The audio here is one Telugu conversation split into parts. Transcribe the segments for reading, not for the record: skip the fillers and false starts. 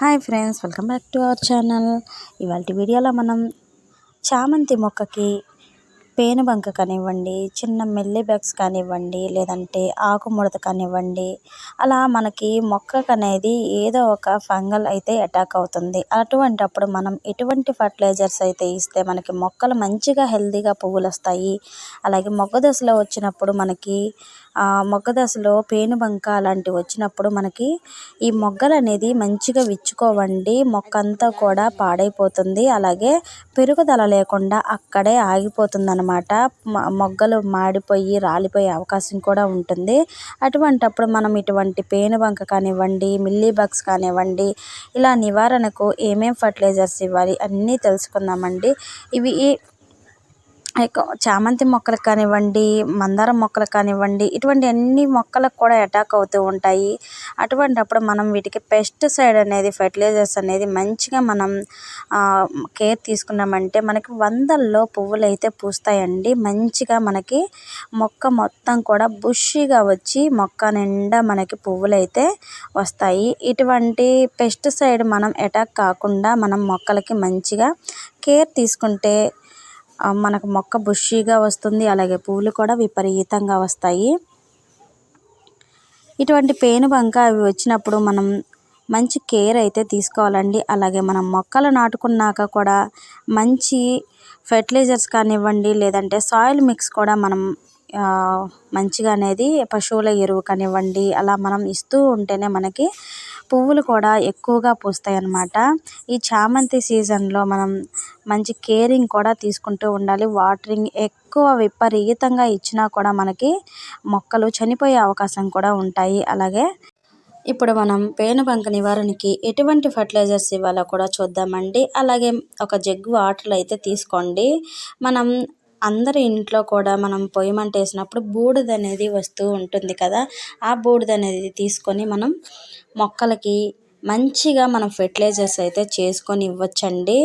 Hi friends, welcome back to our channel. ఇవాళ వీడియోలో మనం చామంతి మొక్కకి పేనుబంక కానివ్వండి, చిన్న మెల్లి బగ్స్ కానివ్వండి, లేదంటే ఆకుముడత కానివ్వండి, అలా మనకి మొక్కకు అనేది ఏదో ఒక ఫంగల్ అయితే అటాక్ అవుతుంది. అటువంటప్పుడు మనం ఎటువంటి ఫర్టిలైజర్స్ అయితే ఇస్తే మనకి మొక్కలు మంచిగా హెల్తీగా పువ్వులు వస్తాయి. అలాగే మొగ్గ దశలో వచ్చినప్పుడు మనకి మొగ్గ దశలో పేనుబంక అలాంటివి వచ్చినప్పుడు మనకి ఈ మొగ్గలు అనేది మంచిగా విచ్చుకోవండి, మొక్క అంతా కూడా పాడైపోతుంది. అలాగే పెరుగుదల లేకుండా అక్కడే ఆగిపోతుంది అన్నమాట. మొగ్గలు మాడిపోయి రాలిపోయే అవకాశం కూడా ఉంటుంది. అటువంటప్పుడు మనం ఇటువంటి పేనుబంక కానివ్వండి, మిల్లీ బగ్స్ కానివ్వండి, ఇలా నివారణకు ఏమేం ఫర్టిలైజర్స్ ఇవ్వాలి అన్నీ తెలుసుకుందామండి. ఇవి చామంతి మొక్కలకు కానివ్వండి, మందారం మొక్కలకు కానివ్వండి, ఇటువంటి అన్ని మొక్కలకు కూడా అటాక్ అవుతూ ఉంటాయి. అటువంటప్పుడు మనం వీటికి పెస్టిసైడ్ అనేది, ఫర్టిలైజర్స్ అనేది మంచిగా మనం కేర్ తీసుకున్నామంటే మనకి వందల్లో పువ్వులు అయితే పూస్తాయండి. మంచిగా మనకి మొక్క మొత్తం కూడా బుషీగా వచ్చి మొక్క నిండా మనకి పువ్వులు అయితే వస్తాయి. ఇటువంటి పెస్టిసైడ్ మనం అటాక్ కాకుండా మనం మొక్కలకి మంచిగా కేర్ తీసుకుంటే మనకు మొక్క బుషీగా వస్తుంది. అలాగే పువ్వులు కూడా విపరీతంగా వస్తాయి. ఇటువంటి పేనుబంక అవి వచ్చినప్పుడు మనం మంచి కేర్ అయితే తీసుకోవాలండి. అలాగే మనం మొక్కలు నాటుకున్నాక కూడా మంచి ఫెర్టిలైజర్స్ కానివ్వండి, లేదంటే సాయిల్ మిక్స్ కూడా మనం మంచిగా అనేది పశువుల ఎరువు కానివ్వండి, అలా మనం ఇస్తూ ఉంటేనే మనకి పువ్వులు కూడా ఎక్కువగా పూస్తాయి అన్నమాట. ఈ చామంతి సీజన్లో మనం మంచి కేరింగ్ కూడా తీసుకుంటూ ఉండాలి. వాటరింగ్ ఎక్కువ విపరీతంగా ఇచ్చినా కూడా మనకి మొక్కలు చనిపోయే అవకాశం కూడా ఉంటాయి. అలాగే ఇప్పుడు మనం పేనుబంక నివారణకి ఎటువంటి ఫర్టిలైజర్స్ ఇవ్వాలో కూడా చూద్దామండి. అలాగే ఒక జగ్గు వాటర్ అయితే తీసుకోండి. మనం అందరి ఇంట్లో కూడా మనం పొయ్యి మంట వేసినప్పుడు బూడిద అనేది వస్తూ ఉంటుంది కదా, ఆ బూడిద అనేది తీసుకొని మనం మొక్కలకి మంచిగా మనం ఫెర్టిలైజర్స్ అయితే చేసుకొని ఇవ్వచ్చండి.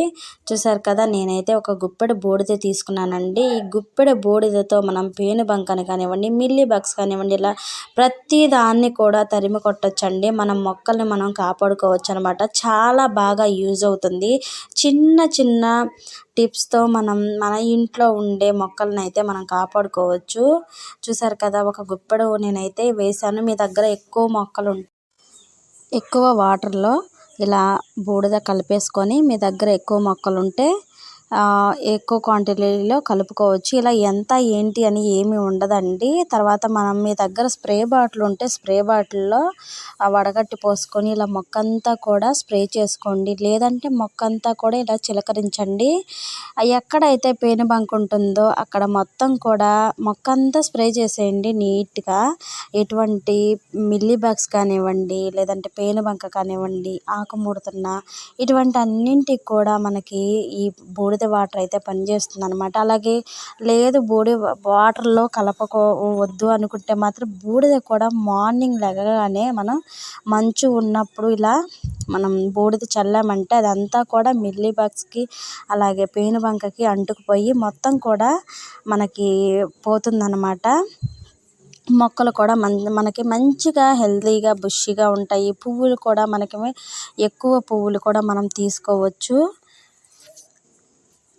చూసారు కదా, నేనైతే ఒక గుప్పెడు బూడిద తీసుకున్నానండి. ఈ గుప్పెడు బూడిదతో మనం పేనుబంకని కానివ్వండి, మిల్లీ బగ్స్ కానివ్వండి, ఇలా ప్రతి దాన్ని కూడా తరిమి కొట్టచ్చండి. మనం మొక్కల్ని మనం కాపాడుకోవచ్చు అనమాట. చాలా బాగా యూజ్ అవుతుంది. చిన్న చిన్న టిప్స్తో మనం మన ఇంట్లో ఉండే మొక్కలను అయితే మనం కాపాడుకోవచ్చు. చూసారు కదా, ఒక గుప్పెడు నేనైతే వేసాను. మీ దగ్గర ఎక్కువ వాటర్లో ఇలా బూడిద కలిపేసుకొని మీ దగ్గర ఎక్కువ మొక్కలు ఉంటే ఎక్కువ క్వాంటిటీలో కలుపుకోవచ్చు. ఇలా ఎంత ఏంటి అని ఏమీ ఉండదండి. తర్వాత మనం మీ దగ్గర స్ప్రే బాటిల్ ఉంటే స్ప్రే బాటిల్లో వడగట్టి పోసుకొని ఇలా మొక్క అంతా కూడా స్ప్రే చేసుకోండి. లేదంటే మొక్క అంతా కూడా ఇలా చిలకరించండి. ఎక్కడైతే పేనుబంక ఉంటుందో అక్కడ మొత్తం కూడా మొక్క అంతా స్ప్రే చేసేయండి నీట్గా. ఎటువంటి మిల్లీ బగ్స్ కానివ్వండి, లేదంటే పేనుబంక కానివ్వండి, ఆకుముడుతున్న ఇటువంటి అన్నింటికి కూడా మనకి ఈ బూడిద వాటర్ అయితే పనిచేస్తుంది అనమాట. అలాగే లేదు వాటర్లో వద్దు అనుకుంటే మాత్రం బూడిద కూడా మార్నింగ్ లెగగానే మనం మంచు ఉన్నప్పుడు ఇలా మనం బూడిద చల్లామంటే అదంతా కూడా మిల్లీ బగ్స్కి అలాగే పేనుబంకకి అంటుకుపోయి మొత్తం కూడా మనకి పోతుందన్నమాట. మొక్కలు కూడా మనకి మంచిగా హెల్తీగా బుషీగా ఉంటాయి. పువ్వులు కూడా మనకి ఎక్కువ పువ్వులు కూడా మనం తీసుకోవచ్చు.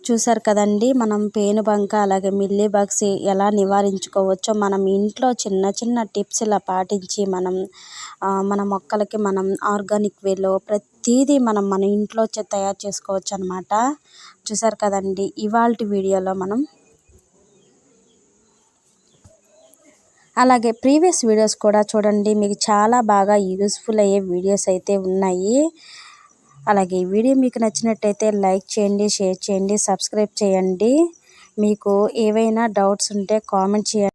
చూసారు కదండి, మనం పేనుబంక అలాగే మిల్లీ బగ్స్ ఎలా నివారించుకోవచ్చో మనం ఇంట్లో చిన్న చిన్న టిప్స్ ఇలా పాటించి మనం మన మొక్కలకి మనం ఆర్గానిక్ వేలో ప్రతిదీ మనం మన ఇంట్లో తయారు చేసుకోవచ్చు అనమాట. చూసారు కదండి, ఇవాల్టి వీడియోలో మనం అలాగే ప్రీవియస్ వీడియోస్ కూడా చూడండి. మీకు చాలా బాగా యూస్ఫుల్ అయ్యే వీడియోస్ అయితే ఉన్నాయి. అలాగే ఈ వీడియో మీకు నచ్చినట్టయితే లైక్ చేయండి, షేర్ చేయండి, సబ్స్క్రైబ్ చేయండి. మీకు ఏవైనా డౌట్స్ ఉంటే కామెంట్ చేయండి.